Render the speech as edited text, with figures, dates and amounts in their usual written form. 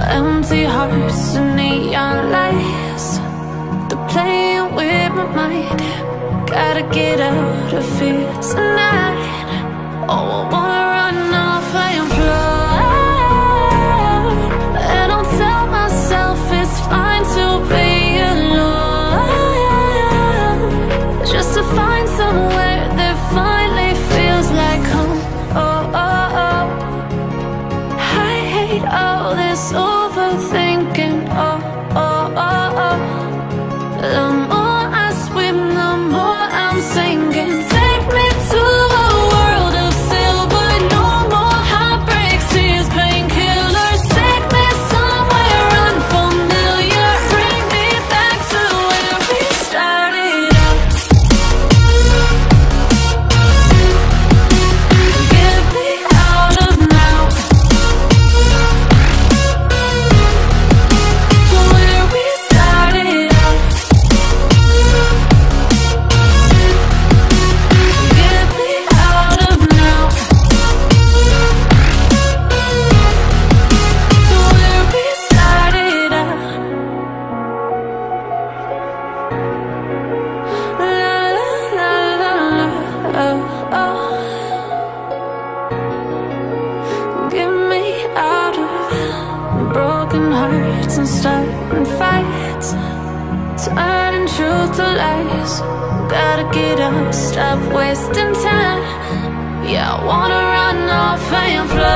Empty hearts and neon lights, they're playing with my mind. Gotta get out of here tonight. Oh, I wanna run off and fly, and I'll tell myself it's fine to be alone, just to find somewhere that finally feels like home. Oh, oh, oh. I hate all this overthinking. Oh, oh, oh, oh. The more I swim, the more I'm sinking. Take me to a world of silver, no more heartbreaks, tears, painkillers. Take me somewhere unfamiliar, bring me back to where we started out. Get me out of now, to where we started out. Get me out of now, to where we started out. La la la la, oh, oh. Get me out of broken hearts and starting fights, turning truth to lies. Gotta get up, stop wasting time. Yeah, I wanna run off and fly.